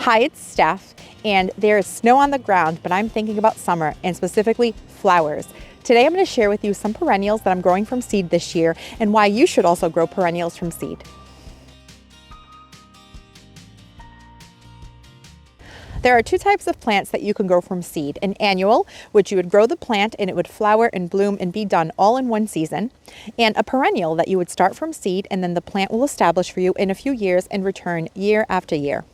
Hi, it's Steph, and there is snow on the ground, but I'm thinking about summer and specifically flowers. Today I'm going to share with you some perennials that I'm growing from seed this year and why you should also grow perennials from seed. There are two types of plants that you can grow from seed: an annual, which you would grow the plant and it would flower and bloom and be done all in one season, and a perennial that you would start from seed and then the plant will establish for you in a few years and return year after year.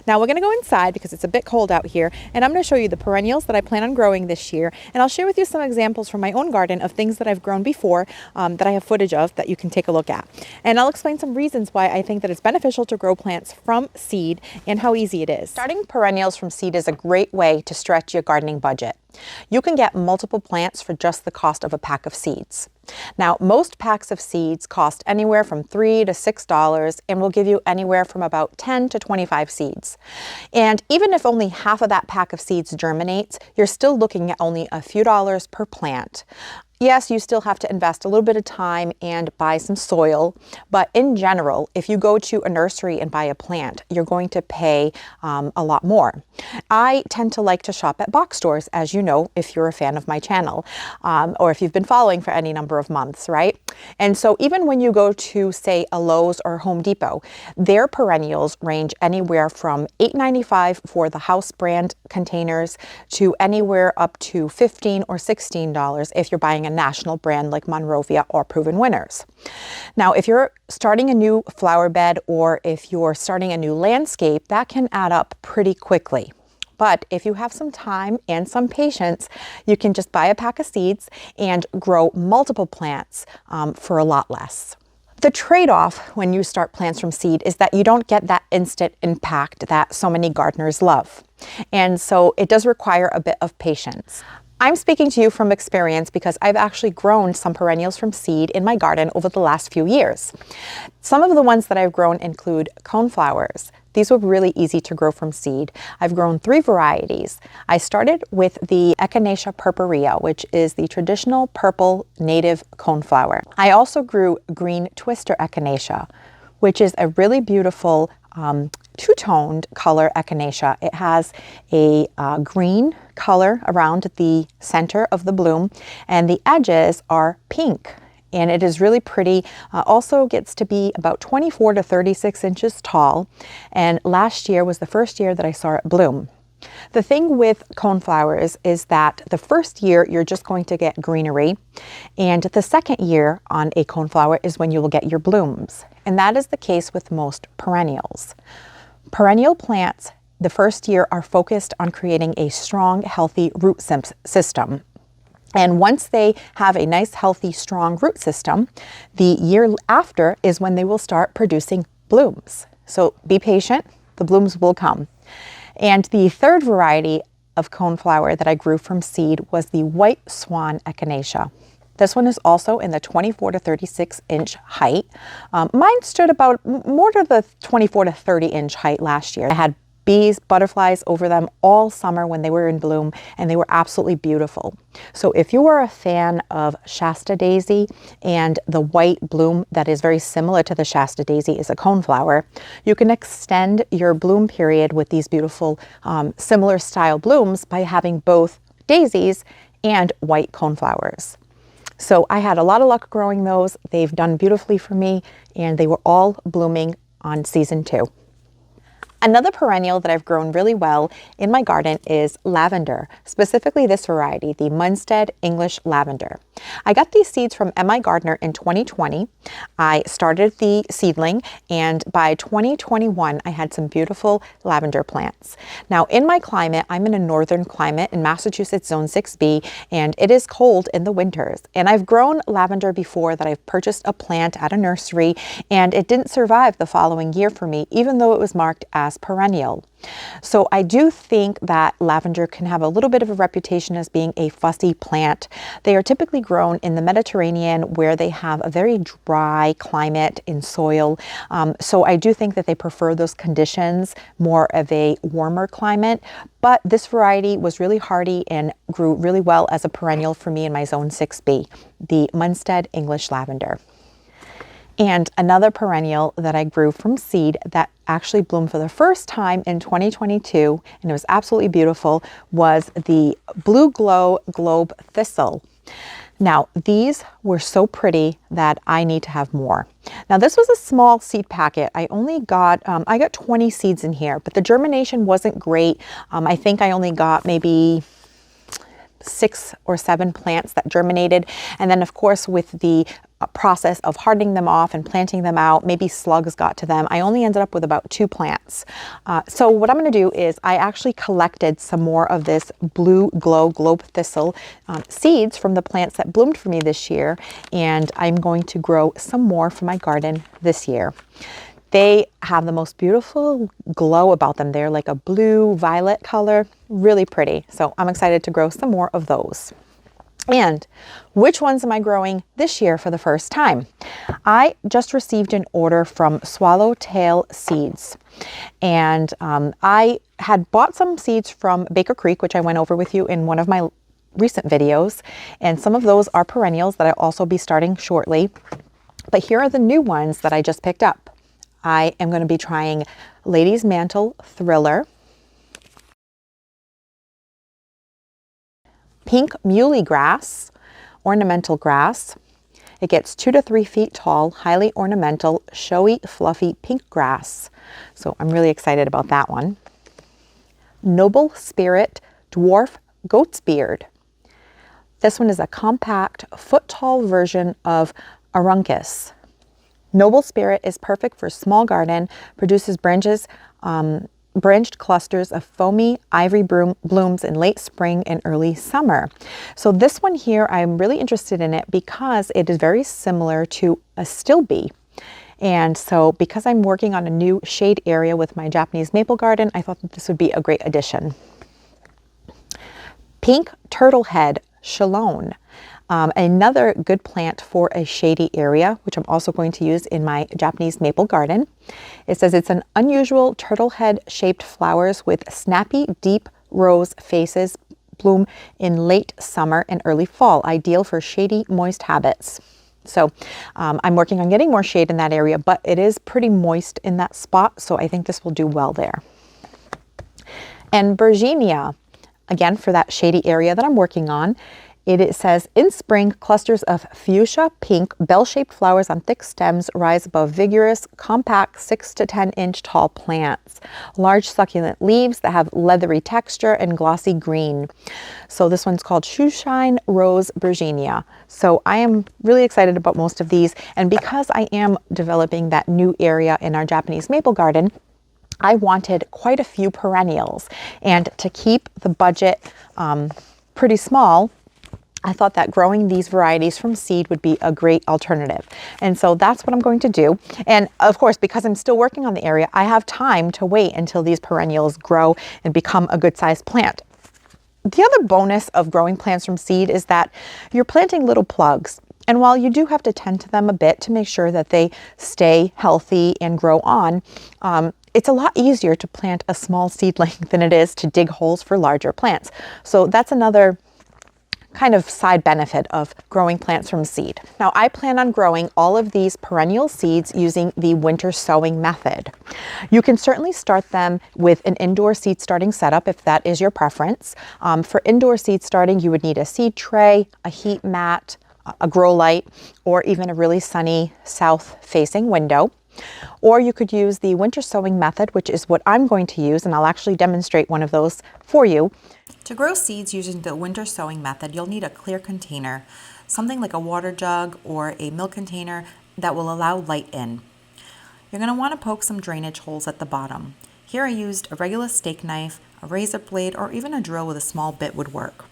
Now we're going to go inside because it's a bit cold out here, and I'm going to show you the perennials that I plan on growing this year, and I'll share with you some examples from my own garden of things that I've grown before that I have footage of that you can take a look at. And I'll explain some reasons why I think that it's beneficial to grow plants from seed and how easy it is. Starting perennials from seed is a great way to stretch your gardening budget. You can get multiple plants for just the cost of a pack of seeds. Now, most packs of seeds cost anywhere from $3 to $6 and will give you anywhere from about 10 to 25 seeds. And even if only half of that pack of seeds germinates, you're still looking at only a few dollars per plant. Yes, you still have to invest a little bit of time and buy some soil, but in general, if you go to a nursery and buy a plant, you're going to pay a lot more. I tend to like to shop at box stores, as you know, if you're a fan of my channel, or if you've been following for any number of months, right? And so even when you go to, say, a Lowe's or Home Depot, their perennials range anywhere from $8.95 for the house brand containers to anywhere up to $15 or $16 if you're buying a national brand like Monrovia or Proven Winners. Now, if you're starting a new flower bed or if you're starting a new landscape, that can add up pretty quickly. But if you have some time and some patience, you can just buy a pack of seeds and grow multiple plants for a lot less. The trade-off when you start plants from seed is that you don't get that instant impact that so many gardeners love. And so it does require a bit of patience. I'm speaking to you from experience because I've actually grown some perennials from seed in my garden over the last few years. Some of the ones that I've grown include coneflowers. These were really easy to grow from seed. I've grown 3 varieties. I started with the Echinacea purpurea, which is the traditional purple native coneflower. I also grew green twister echinacea, which is a really beautiful two-toned color echinacea. It has a green color around the center of the bloom, and the edges are pink. And it is really pretty. Also gets to be about 24 to 36 inches tall. And last year was the first year that I saw it bloom. The thing with coneflowers is that the first year you're just going to get greenery, and the second year on a coneflower is when you will get your blooms. And that is the case with most perennials. Perennial plants, the first year, are focused on creating a strong, healthy root system. And once they have a nice, healthy, strong root system, the year after is when they will start producing blooms. So be patient, the blooms will come. And the third variety of coneflower that I grew from seed was the white swan echinacea. This one is also in the 24 to 36 inch height. Mine stood about more to the 24 to 30 inch height last year. I had bees, butterflies over them all summer when they were in bloom, and they were absolutely beautiful. So if you are a fan of Shasta daisy and the white bloom that is very similar to the Shasta daisy is a coneflower, you can extend your bloom period with these beautiful similar style blooms by having both daisies and white coneflowers. So I had a lot of luck growing those. They've done beautifully for me, and they were all blooming on season 2. Another perennial that I've grown really well in my garden is lavender, specifically this variety, the Munstead English Lavender. I got these seeds from M.I. Gardner in 2020. I started the seedling, and by 2021, I had some beautiful lavender plants. Now, in my climate, I'm in a northern climate in Massachusetts, Zone 6B, and it is cold in the winters. And I've grown lavender before that I've purchased a plant at a nursery, and it didn't survive the following year for me, even though it was marked as perennial. So I do think that lavender can have a little bit of a reputation as being a fussy plant. They are typically grown in the Mediterranean, where they have a very dry climate in soil. So I do think that they prefer those conditions, more of a warmer climate. But this variety was really hardy and grew really well as a perennial for me in my Zone 6B, the Munstead English Lavender. And another perennial that I grew from seed that actually bloomed for the first time in 2022, and it was absolutely beautiful, was the Blue Glow Globe Thistle. Now, these were so pretty that I need to have more. Now, this was a small seed packet. I only got, I got 20 seeds in here, but the germination wasn't great. I think I only got maybe 6 or 7 plants that germinated. And then of course, with the process of hardening them off and planting them out, maybe slugs got to them. I only ended up with about 2 plants. So what I'm going to do is I actually collected some more of this Blue Glow Globe Thistle seeds from the plants that bloomed for me this year. And I'm going to grow some more for my garden this year. They have the most beautiful glow about them. They're like a blue violet color, really pretty. So I'm excited to grow some more of those. And which ones am I growing this year for the first time? I just received an order from Swallowtail Seeds. And I had bought some seeds from Baker Creek, which I went over with you in one of my recent videos. And some of those are perennials that I'll also be starting shortly. But here are the new ones that I just picked up. I am going to be trying Lady's Mantle Thriller, Pink Muley Grass, Ornamental Grass. It gets 2 to 3 feet tall, highly ornamental, showy, fluffy pink grass. So I'm really excited about that one. Noble Spirit Dwarf Goat's Beard. This one is a compact, foot-tall version of Aruncus. Noble Spirit is perfect for small garden, produces branched clusters of foamy ivory blooms in late spring and early summer. So this one here, I'm really interested in it because it is very similar to a stilbee. And so because I'm working on a new shade area with my Japanese maple garden, I thought that this would be a great addition. Pink Turtlehead Chalone. Another good plant for a shady area, which I'm also going to use in my Japanese maple garden. It says it's an unusual turtle head shaped flowers with snappy, deep rose faces, bloom in late summer and early fall, ideal for shady, moist habits. So I'm working on getting more shade in that area, but it is pretty moist in that spot, so I think this will do well there. And Virginia, again, for that shady area that I'm working on. It says, in spring, clusters of fuchsia pink bell-shaped flowers on thick stems rise above vigorous, compact 6 to 10 inch tall plants. Large succulent leaves that have leathery texture and glossy green. So this one's called Shoeshine Rose Virginia. So I am really excited about most of these. And because I am developing that new area in our Japanese maple garden, I wanted quite a few perennials. And to keep the budget pretty small, I thought that growing these varieties from seed would be a great alternative. And so that's what I'm going to do. And of course, because I'm still working on the area, I have time to wait until these perennials grow and become a good sized plant. The other bonus of growing plants from seed is that you're planting little plugs. And while you do have to tend to them a bit to make sure that they stay healthy and grow on, it's a lot easier to plant a small seedling than it is to dig holes for larger plants. So that's another kind of side benefit of growing plants from seed. Now, I plan on growing all of these perennial seeds using the winter sowing method. You can certainly start them with an indoor seed starting setup if that is your preference. For indoor seed starting, you would need a seed tray, a heat mat, a grow light, or even a really sunny south-facing window. Or you could use the winter sowing method, which is what I'm going to use, and I'll actually demonstrate one of those for you. To grow seeds using the winter sowing method, you'll need a clear container, something like a water jug or a milk container that will allow light in. You're going to want to poke some drainage holes at the bottom. Here I used a regular steak knife, a razor blade, or even a drill with a small bit would work.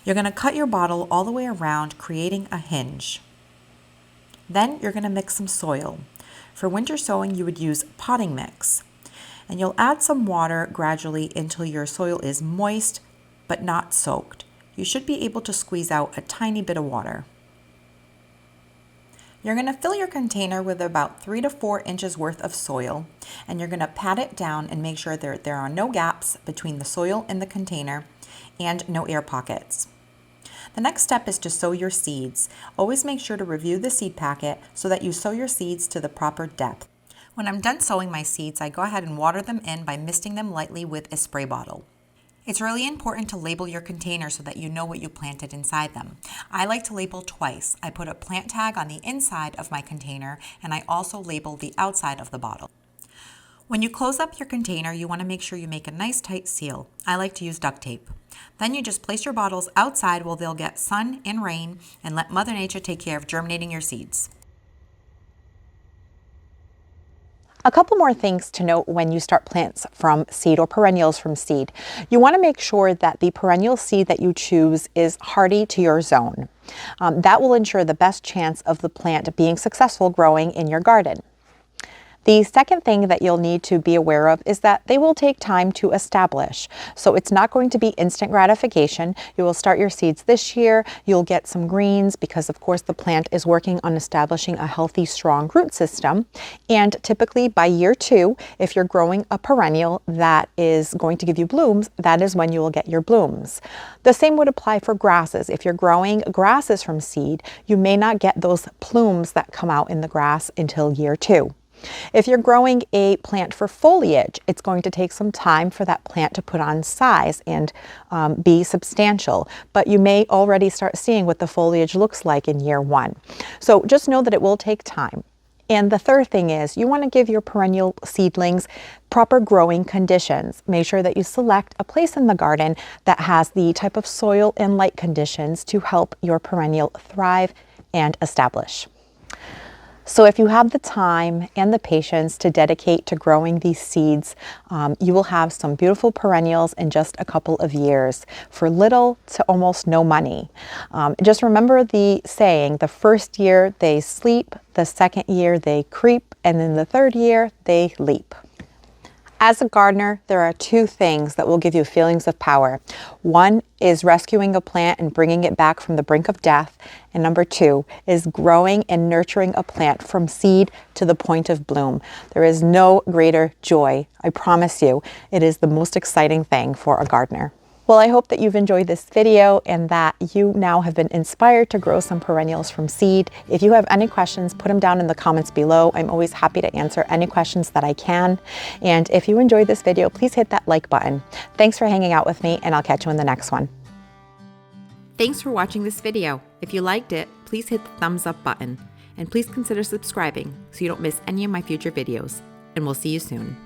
You're going to cut your bottle all the way around, creating a hinge. Then you're going to mix some soil. For winter sowing, you would use potting mix. And you'll add some water gradually until your soil is moist but not soaked. You should be able to squeeze out a tiny bit of water. You're going to fill your container with about 3 to 4 inches worth of soil, and you're going to pat it down and make sure there are no gaps between the soil and the container and no air pockets. The next step is to sow your seeds. Always make sure to review the seed packet so that you sow your seeds to the proper depth. When I'm done sowing my seeds, I go ahead and water them in by misting them lightly with a spray bottle. It's really important to label your containers so that you know what you planted inside them. I like to label twice. I put a plant tag on the inside of my container, and I also label the outside of the bottle. When you close up your container, you want to make sure you make a nice tight seal. I like to use duct tape. Then you just place your bottles outside where they'll get sun and rain, and let Mother Nature take care of germinating your seeds. A couple more things to note when you start plants from seed or perennials from seed. You want to make sure that the perennial seed that you choose is hardy to your zone. That will ensure the best chance of the plant being successful growing in your garden. The second thing that you'll need to be aware of is that they will take time to establish. So it's not going to be instant gratification. You will start your seeds this year. You'll get some greens because, of course, the plant is working on establishing a healthy, strong root system. And typically by year 2, if you're growing a perennial that is going to give you blooms, that is when you will get your blooms. The same would apply for grasses. If you're growing grasses from seed, you may not get those plumes that come out in the grass until year 2. If you're growing a plant for foliage, it's going to take some time for that plant to put on size and be substantial, but you may already start seeing what the foliage looks like in year 1. So just know that it will take time. And the third thing is you want to give your perennial seedlings proper growing conditions. Make sure that you select a place in the garden that has the type of soil and light conditions to help your perennial thrive and establish. So if you have the time and the patience to dedicate to growing these seeds, you will have some beautiful perennials in just a couple of years for little to almost no money. Just remember the saying, the first year they sleep, the second year they creep, and then the third year they leap. As a gardener, there are 2 things that will give you feelings of power. One is rescuing a plant and bringing it back from the brink of death. And number 2 is growing and nurturing a plant from seed to the point of bloom. There is no greater joy. I promise you, it is the most exciting thing for a gardener. Well, I hope that you've enjoyed this video and that you now have been inspired to grow some perennials from seed. If you have any questions, put them down in the comments below. I'm always happy to answer any questions that I can. And if you enjoyed this video, please hit that like button. Thanks for hanging out with me, and I'll catch you in the next one. Thanks for watching this video. If you liked it, please hit the thumbs up button. And please consider subscribing so you don't miss any of my future videos. And we'll see you soon.